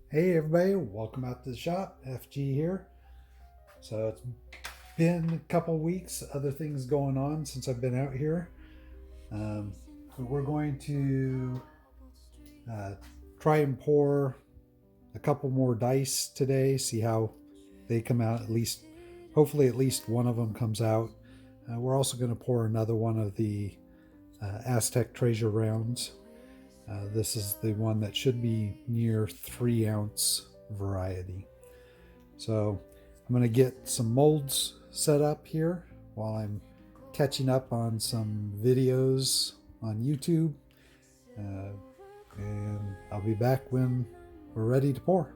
Hey everybody, welcome out to the shop. FG here. So it's been a couple weeks, other things going on since I've been out here. But we're going to uh, try and pour a couple more dice today, see how they come out. At least, hopefully, at least one of them comes out. We're also going to pour another one of the Aztec Treasure rounds. This is the one that should be near 3-ounce variety. So I'm going to get some molds set up here while I'm catching up on some videos on YouTube. And I'll be back when we're ready to pour.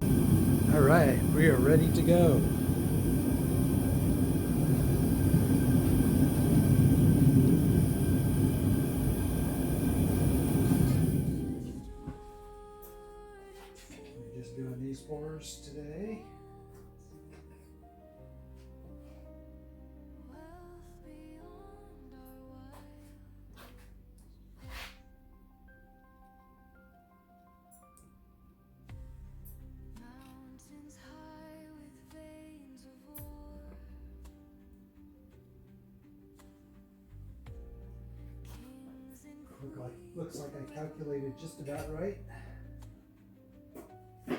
All right, we are ready to go. We're just doing these pours today. Looks like I calculated just about right. I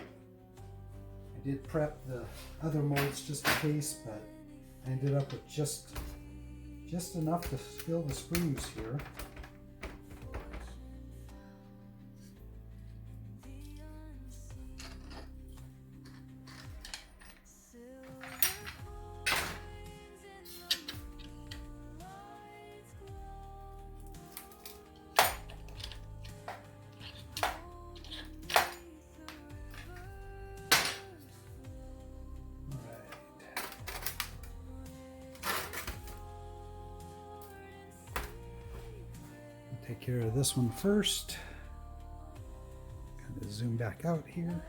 did prep the other molds just in case, but I ended up with just enough to fill the sprues here. Take care of this one first. Kind of zoom back out here.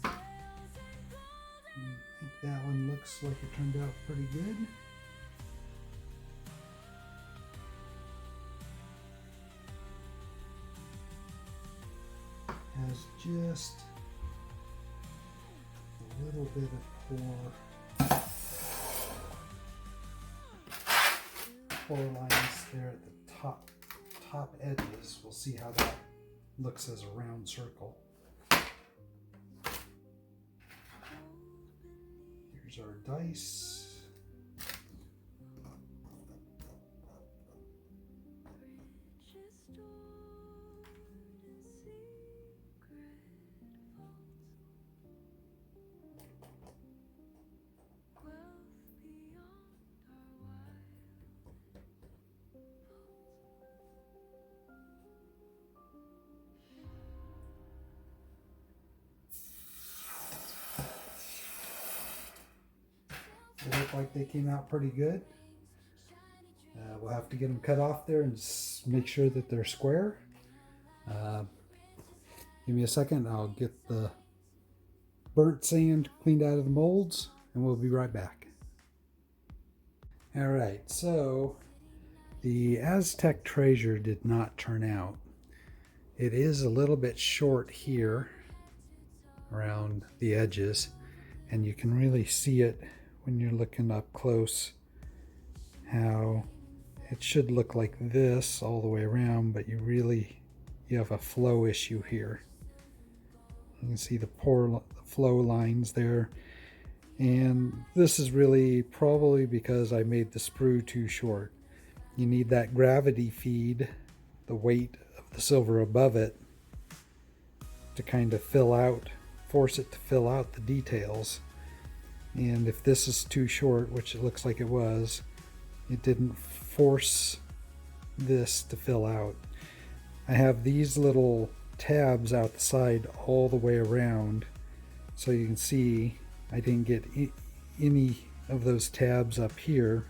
I think that one looks like it turned out pretty good. Has just a little bit of pour lines there at the top edges. We'll see how that looks as a round circle. Here's our dice. They look like they came out pretty good. We'll have to get them cut off there and just make sure that they're square. Give me a second, I'll get the burnt sand cleaned out of the molds and we'll be right back. All right, so the Aztec Treasure did not turn out. It is a little bit short here around the edges, and you can really see it when you're looking up close how it should look like this all the way around, but you have a flow issue here. You can see the flow lines there, and this is really probably because I made the sprue too short. You need that gravity feed, the weight of the silver above it, to kind of force it to fill out the details. And if this is too short, which it looks like it was, it didn't force this to fill out. I have these little tabs out the side all the way around, so you can see I didn't get any of those tabs up here,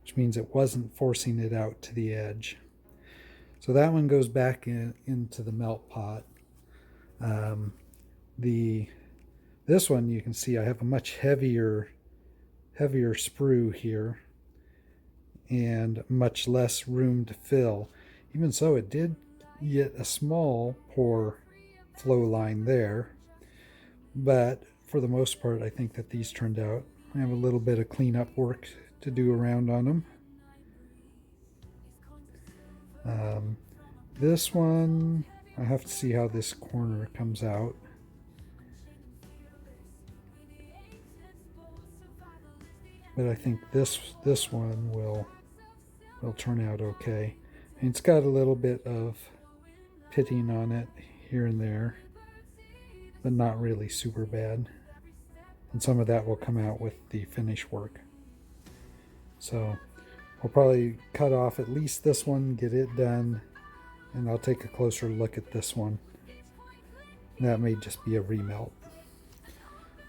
which means it wasn't forcing it out to the edge. So that one goes back into the melt pot. This one, you can see I have a much heavier sprue here and much less room to fill. Even so, it did get a small pour flow line there, but for the most part I think that these turned out. I have a little bit of cleanup work to do around on them. This one, I have to see how this corner comes out. But I think this one will turn out okay. And it's got a little bit of pitting on it here and there, but not really super bad. And some of that will come out with the finish work. So we'll probably cut off at least this one, get it done, and I'll take a closer look at this one. That may just be a remelt.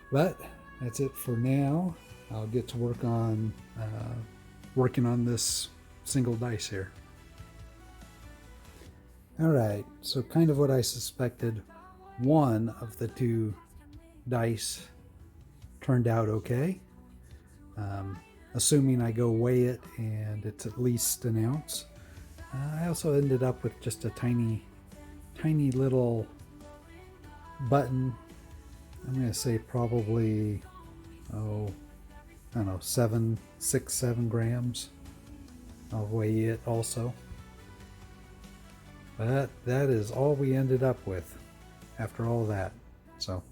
But that's it for now. I'll get to work on working on this single dice here. Alright, so kind of what I suspected. One of the two dice turned out okay. Assuming I go weigh it and it's at least an ounce. I also ended up with just a tiny little button. I'm going to say probably, I don't know, 6, 7 grams. I'll weigh it also. But that is all we ended up with after all that. So,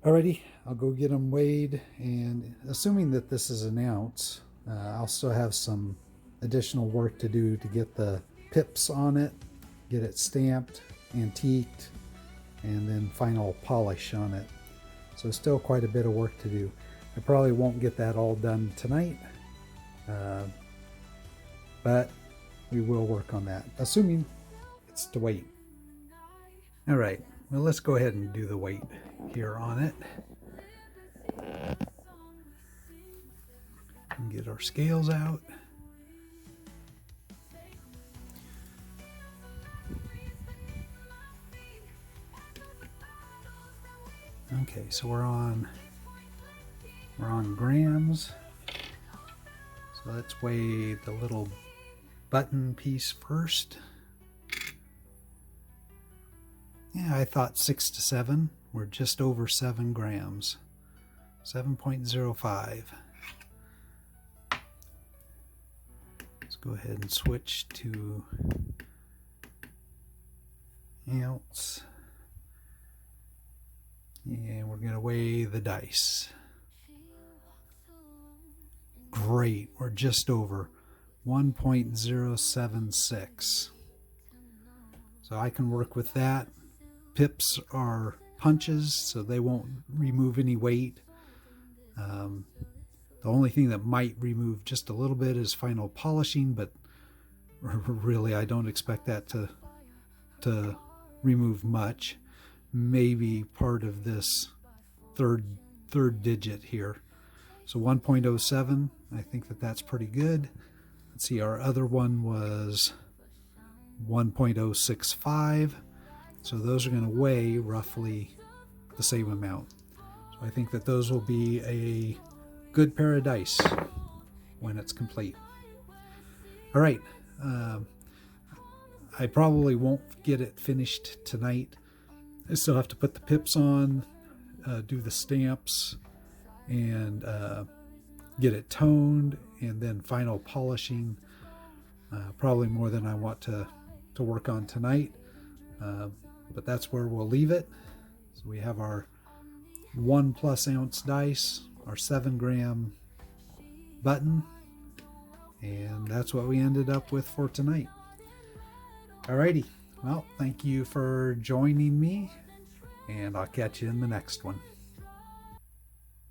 alrighty, I'll go get them weighed, and assuming that this is an ounce, I'll still have some additional work to do to get the pips on it, get it stamped, antiqued, and then final polish on it. So still quite a bit of work to do. I probably won't get that all done tonight, but we will work on that, assuming it's to weight. All right, well, let's go ahead and do the weight here on it. And get our scales out. Okay, so we're on grams. So let's weigh the little button piece first. Yeah, I thought 6 to 7. We're just over 7 grams. 7.05. Let's go ahead and switch to ounce. And we're going to weigh the dice. Great, we're just over 1.076. So I can work with that. Pips are punches, so they won't remove any weight. The only thing that might remove just a little bit is final polishing, but really I don't expect that to remove much. Maybe part of this third digit here. So 1.07, I think that's pretty good. Let's see, our other one was 1.065. So those are going to weigh roughly the same amount. So I think that those will be a good pair of dice when it's complete. All right, I probably won't get it finished tonight. I still have to put the pips on, do the stamps, and get it toned, and then final polishing. Probably more than I want to work on tonight, but that's where we'll leave it. So we have our 1+ ounce dice, our 7 gram button, and that's what we ended up with for tonight. Alrighty, well, thank you for joining me, and I'll catch you in the next one.